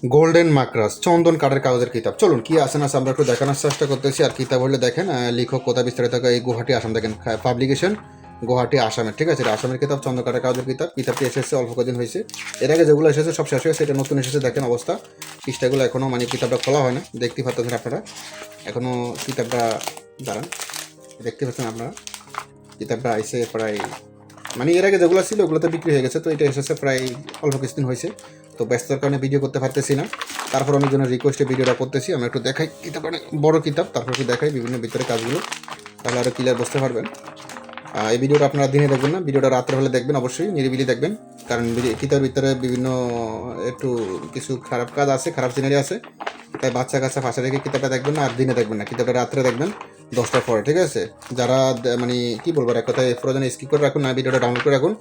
Golden মাকড়াস চন্দন কাঠের কাগজের কিতাব। চলুন কি আছে না আছে আমরা একটু দেখানোর চেষ্টা করতেছি। আর কিতাব হলে দেখেন লেখক কোথা বিস্তারিত এই গুয়াহাটি আসাম, দেখেন পাবলিকেশন গুয়াহাটি আসামের, ঠিক আছে। এটা আসামের কিতাব, চন্দন কাঠের কাগজের কিতাব। কিতাবটি এসেছে অল্প কদিন হয়েছে, এর আগে যেগুলো এসেছে সব শেষ হয়েছে, এটা নতুন এসেছে। দেখেন অবস্থা, পৃষ্ঠাগুলো এখনও মানে কিতাবটা খোলা হয় না, দেখতে পাচ্ছেন আপনারা এখনও কিতাবটা। দাঁড়ান, দেখতে পাচ্ছেন আপনারা কিতাবটা আইসে প্রায় মানে এর আগে যেগুলো ছিল ওগুলো তো বিক্রি হয়ে গেছে, তো এটা এসেছে প্রায় অল্প কিছুদিন হয়েছে। তো ব্যস্ততার কারণে ভিডিও করতে পারতেছি না, তারপর অনেকজনের রিকোয়েস্টে ভিডিওটা করতেছি। আমরা একটু দেখাই কিতাব, অনেক বড় কিতাব, তারপর একটু দেখাই বিভিন্ন ভিতরে কাজগুলো, তাহলে আরও ক্লিয়ার বুঝতে পারবেন। এই ভিডিওটা আপনারা দিনে দেখবেন না, ভিডিওটা রাত্রে হলে দেখবেন, অবশ্যই নিরিবিলি দেখবেন, কারণ কিতাবের ভিতরে বিভিন্ন একটু কিছু খারাপ কাজ আছে, খারাপ সিনারি আছে, তাই বাচ্চা কাচ্চা ফাঁসা রেখে কিতাবটা দেখবেন না, আর দিনে দেখবেন না, কিতাবটা রাত্রে দেখবেন 10টার পরে, ঠিক আছে। যারা মানে কি বলবো, এক কথায় প্রয়োজনে স্কিপ করে রাখুন না, ভিডিওটা ডাউনলোড করে রাখুন,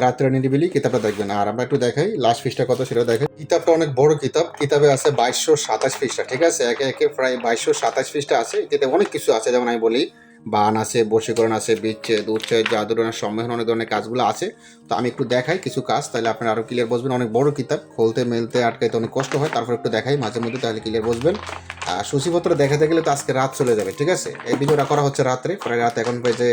রাত্রে নিরিবিলি কিতাবটা দেখবেন। আর আমরা একটু দেখাই লাস্ট পৃষ্ঠা কত সেটা দেখাই। কিতাবটা অনেক বড় কিতাব, কিতাবে আছে 2227 পৃষ্ঠা, ঠিক আছে। একে একে প্রায় 2227 পৃষ্ঠা আছে। এতে অনেক কিছু আছে, যেমন আমি বলি বান আছে, বশীকরণ আছে, বিচ্ছেদ উচ্ছেদ জাদুটনার সম্মেলন, অনেক ধরনের কাজগুলো আছে। তো আমি একটু দেখাই কিছু কাজ, তাহলে আপনারা আরও ক্লিয়ার বুঝবেন। অনেক বড় কিতাব, খুলতে মেলতে আটকাইতে অনেক কষ্ট হয়, তারপর একটু দেখাই মাঝে মধ্যে, তাহলে ক্লিয়ার বুঝবেন। সূচিপত্র দেখাতে গেলে তো আজকে রাত চলে যাবে, ঠিক আছে। এই ভিডিওটা করা হচ্ছে রাত্রে, প্রায় রাত এখন বেজে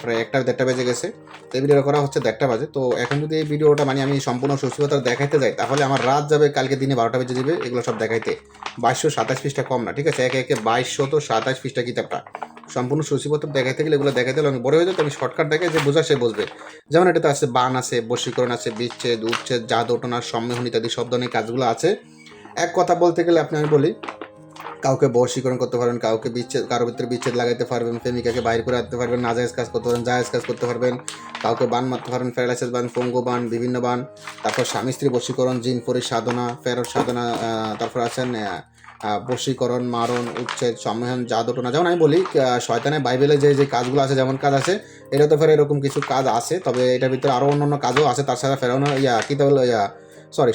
প্রায় 1টা 1:30 বেজে গেছে। তো এই ভিডিওটা করা হচ্ছে 1:30 বাজে। তো এখন যদি এই ভিডিওটা মানে আমি সম্পূর্ণ সূচিপত্র দেখাইতে যাই, তাহলে আমার রাত যাবে, কালকে দিনে 12টা বেজে যাবে এগুলো সব দেখাইতে। 2227 পৃষ্ঠা কম না, ঠিক আছে। একে একে 2227 পৃষ্ঠা কিতাবটা, সম্পূর্ণ সূচিপত্র দেখাইতে গেলে এগুলো দেখাইতে হলে অনেক বড় হয়ে যায়। তো আমি শর্টকাট দেখাই, যে বোঝা সে বুঝবে। যেমন এটাতে আছে বান আছে, বশীকরণ আছে, বিচ্ছেদ উচ্ছেদ জাদুটনার সম্মেলন ইত্যাদি সব ধরনের কাজগুলো আছে। এক কথা বলতে গেলে আমি বলি, কাউকে বশীকরণ করতে পারবেন, কাউকে বিচ্ছেদ, কারোর ভিতরে বিচ্ছেদ লাগাইতে পারবেন, প্রেমিকাকে বাইরে করে আনতে পারবেন, নাজায়েজ কাজ করতে পারবেন, জায়েজ কাজ করতে পারবেন, কাউকে বান মারতে পারবেন, প্যারালাইসিস বান, পঙ্গু বান, বিভিন্ন বান। তারপর স্বামী স্ত্রী বশীকরণ, জিন পরি সাধনা, ফেরত সাধনা, তারপর আছেন বশীকরণ, মারণ, উচ্ছেদ, সম্মেলন, জাদুটনা। যেমন আমি বলি শয়তানের বাইবেলে যে যে কাজগুলো আছে, যেমন কাজ আছে, এটা তো ফের এরকম কিছু কাজ আছে, তবে এটার ভিতরে আরও অন্য কাজও আছে। তার সাথে ফেরানো কি তাহলে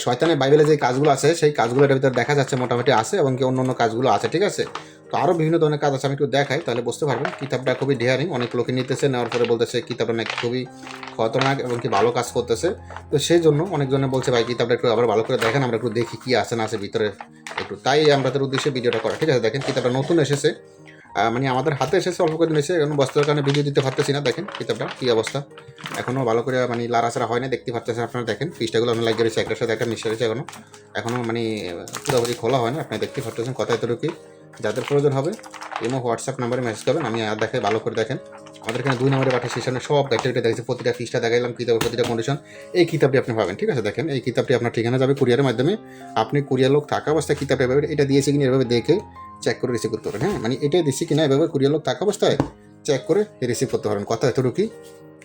শয়তানের বাইবেলে যে কাজগুলো আছে সেই কাজগুলো এটার ভিতরে দেখা যাচ্ছে মোটামুটি আছে, এবং কি অন্য অন্য কাজগুলো আছে, ঠিক আছে। তো আরও বিভিন্ন ধরনের কাজ আছে, আমি একটু দেখাই তাহলে বুঝতে পারবেন। কিতাবটা খুবই ডেয়ারিং, অনেক লোকে নিতেছে, নেওয়ার পরে বলতেছে কিতাবটা নাকি খুবই খতরনাক এবং কি ভালো কাজ করতেছে। তো সেই জন্য অনেকজনে বলছে ভাই কিতাবটা একটু আবার ভালো করে দেখেন, আমরা একটু দেখি কি আছে না আছে ভিতরে একটু, তাই আমাদের উদ্দেশ্যে ভিডিওটা করা, ঠিক আছে। দেখেন কিতাবটা নতুন এসেছে, মানে আমাদের হাতে এসেছে অল্প কদিন এসে, এখন বস্তার কারণে ভিডিও দিতে পারতেছি না। দেখেন কিতাবটা কী অবস্থা, এখনও ভালো করে মানে লাড়াচাড়া হয় না, দেখতে পাচ্ছেন আপনারা। দেখেন পৃষ্ঠাগুলো আমি লাগিয়ে রয়েছে, একটার সাথে একটা মিশে রয়েছে, এখনও মানে পুরোপুরি খোলা হয় না। আপনি দেখতে পাচ্ছেন কথা এতটুকুই। যাদের প্রয়োজন হবে ইমো হোয়াটসঅ্যাপ নাম্বারে মেসেজ করবেন, আমি আর দেখাই ভালো করে। দেখেন আমাদের এখানে 2 নম্বরে পাঠিয়ে সেশনে সব গাইডটা দেখেছি, প্রতিটা পৃষ্ঠা দেখাইলাম, কিতাবের প্রতিটা কন্ডিশন। এই কিতাবটি আপনি পাবেন, ঠিক আছে। দেখেন এই কিতাবটি আপনার ঠিকানা যাবে কুরিয়ারের মাধ্যমে, আপনি কুরিয়ার লোক থাকা অবস্থায় কিতাবটা পাবেন। এটা দিয়েছে কিনা এভাবে দেখে চেক করে রিসিভ করতে পারেন, হ্যাঁ, মানে এটাই দিচ্ছি কিনা এভাবে কুরিয়ার লোক থাকা অবস্থায় চেক করে রিসিভ করতে পারেন, কথা এতটুকুই,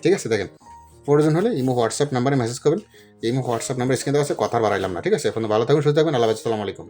ঠিক আছে। দেখেন প্রয়োজন হলে ইমো হোয়াটসঅ্যাপ নাম্বারে মেসেজ করবেন, ইমো হোয়াটসঅ্যাপ নাম্বার স্ক্রিনে দেওয়া আছে, কথা বাড়াইলাম না, ঠিক আছে। এখন ভালো থাকুন, সুস্থ থাকবেন, আল্লাহ হাফেজ, আসসালামু আলাইকুম।